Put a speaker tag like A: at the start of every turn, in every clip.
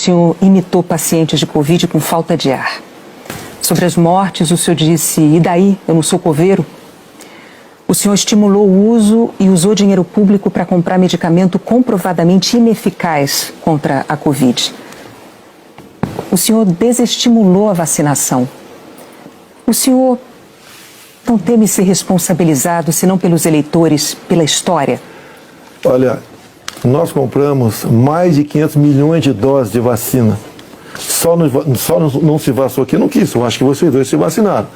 A: senhor imitou pacientes de Covid com falta de ar. Sobre as mortes, o senhor disse, e daí, eu não sou coveiro? O senhor estimulou o uso e usou dinheiro público para comprar medicamento comprovadamente ineficaz contra a Covid. O senhor desestimulou a vacinação. O senhor não teme ser responsabilizado, senão pelos eleitores, pela história?
B: Olha, nós compramos mais de 500 milhões de doses de vacina. Só não se vacinou aqui, não quis. Eu acho que vocês dois se vacinaram.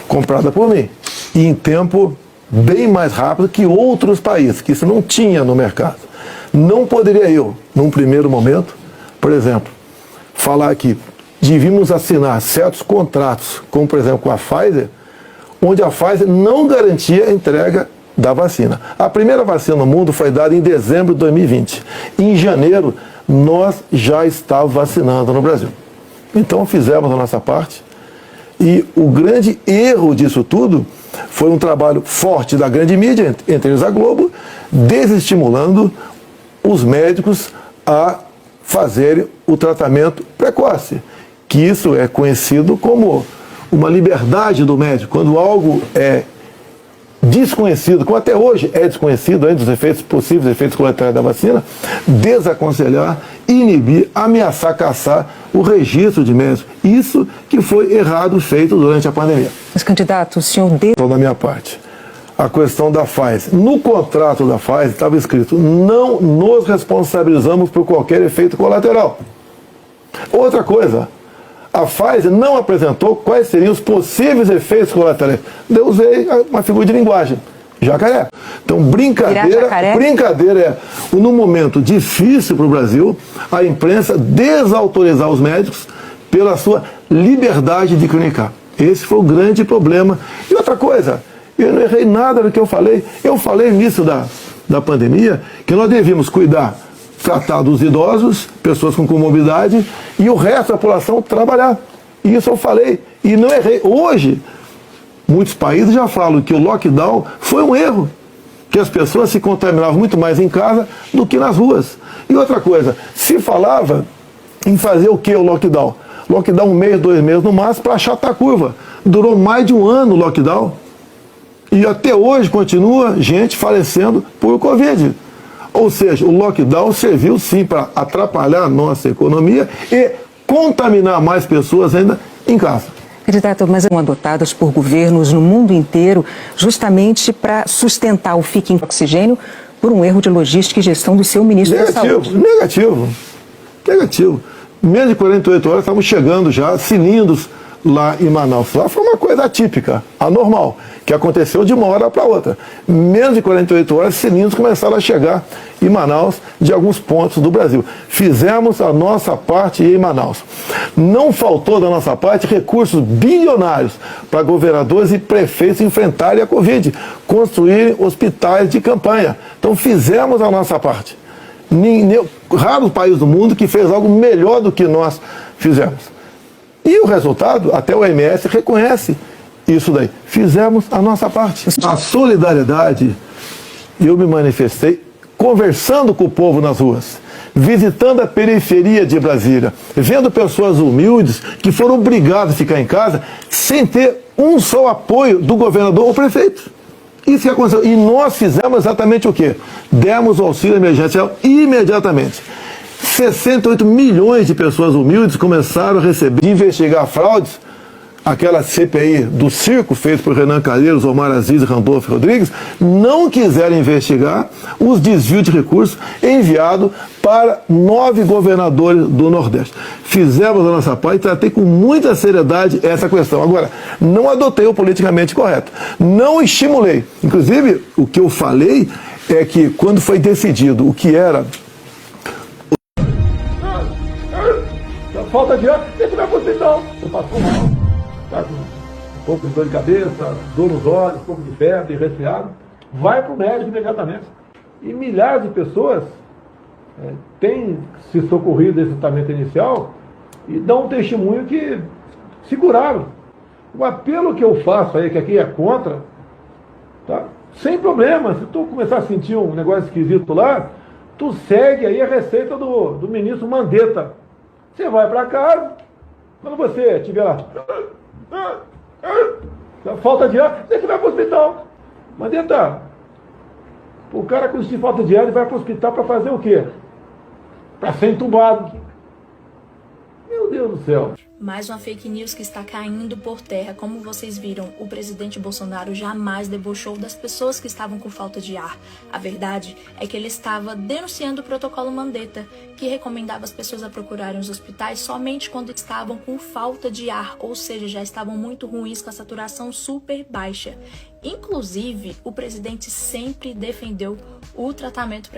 B: Comprada por mim. E em tempo bem mais rápido que outros países, que isso não tinha no mercado. Não poderia eu, num primeiro momento, por exemplo, falar que devíamos assinar certos contratos, como por exemplo com a Pfizer, onde a Pfizer não garantia a entrega da vacina. A primeira vacina no mundo foi dada em dezembro de 2020. Em janeiro, nós já estávamos vacinando no Brasil. Então fizemos a nossa parte. E o grande erro disso tudo foi um trabalho forte da grande mídia, entre eles a Globo, desestimulando os médicos a fazerem o tratamento precoce, que isso é conhecido como uma liberdade do médico. Quando algo é desconhecido, como até hoje é desconhecido, ainda dos efeitos possíveis, efeitos colaterais da vacina, desaconselhar, inibir, ameaçar, caçar o registro de médicos. Isso que foi errado feito durante a pandemia.
A: Mas, candidato, o senhor...
B: Da minha parte, a questão da Pfizer. No contrato da Pfizer estava escrito, não nos responsabilizamos por qualquer efeito colateral. Outra coisa, a Pfizer não apresentou quais seriam os possíveis efeitos colaterais. Eu usei uma figura de linguagem, jacaré. Então, brincadeira é, num momento difícil para o Brasil, a imprensa desautorizar os médicos pela sua liberdade de comunicar. Esse foi o grande problema. E outra coisa, eu não errei nada do que eu falei. Eu falei nisso da pandemia, que nós devíamos cuidar, tratar dos idosos, pessoas com comorbidade, e o resto da população trabalhar. E isso eu falei, e não errei. Hoje, muitos países já falam que o lockdown foi um erro, que as pessoas se contaminavam muito mais em casa do que nas ruas. E outra coisa, se falava em fazer o que o lockdown? Lockdown 1 mês, 2 meses no máximo para achatar a curva. Durou mais de 1 ano o lockdown. E até hoje continua gente falecendo por Covid. Ou seja, o lockdown serviu sim para atrapalhar a nossa economia e contaminar mais pessoas ainda em casa.
A: Candidato, mas são adotadas por governos no mundo inteiro justamente para sustentar o fique em oxigênio por um erro de logística e gestão do seu ministro da Saúde.
B: Negativo. Menos de 48 horas estavam chegando já cilindros lá em Manaus. Lá foi uma coisa atípica, anormal, que aconteceu de uma hora para outra. Menos de 48 horas, cilindros começaram a chegar em Manaus, de alguns pontos do Brasil. Fizemos a nossa parte em Manaus. Não faltou da nossa parte recursos bilionários para governadores e prefeitos enfrentarem a Covid, construírem hospitais de campanha. Então fizemos a nossa parte. Raro país do mundo que fez algo melhor do que nós fizemos. E o resultado, até o OMS reconhece isso daí. Fizemos a nossa parte. A solidariedade, eu me manifestei conversando com o povo nas ruas, visitando a periferia de Brasília, vendo pessoas humildes que foram obrigadas a ficar em casa sem ter um só apoio do governador ou prefeito. Isso que aconteceu. E nós fizemos exatamente o quê? Demos o auxílio emergencial imediatamente. 68 milhões de pessoas humildes começaram a receber, de investigar fraudes, aquela CPI do circo feita por Renan Calheiros, Omar Aziz e Randolfo Rodrigues, não quiseram investigar os desvios de recursos enviados para 9 governadores do Nordeste. Fizemos a nossa parte e tratei com muita seriedade essa questão. Agora, não adotei o politicamente correto, não estimulei. Inclusive, o que eu falei é que quando foi decidido o que era... Falta de ar, deixa eu ver você então. Eu passou mal, tá com um pouco de dor de cabeça, dor nos olhos, um pouco de febre, resfriado. Vai para o médico imediatamente. E milhares de pessoas têm se socorrido desse tratamento inicial e dão um testemunho que se curaram. O apelo que eu faço aí, que aqui é contra, tá? Sem problema. Se tu começar a sentir um negócio esquisito lá, tu segue aí a receita do ministro Mandetta. Você vai para casa, quando você estiver lá, falta de ar, você vai para o hospital. Mas detalhe, o cara com falta de ar ele vai para o hospital para fazer o quê? Para ser entubado. Meu Deus do céu.
C: Mais uma fake news que está caindo por terra. Como vocês viram, o presidente Bolsonaro jamais debochou das pessoas que estavam com falta de ar. A verdade é que ele estava denunciando o protocolo Mandetta, que recomendava as pessoas a procurarem os hospitais somente quando estavam com falta de ar, ou seja, já estavam muito ruins, com a saturação super baixa. Inclusive, o presidente sempre defendeu o tratamento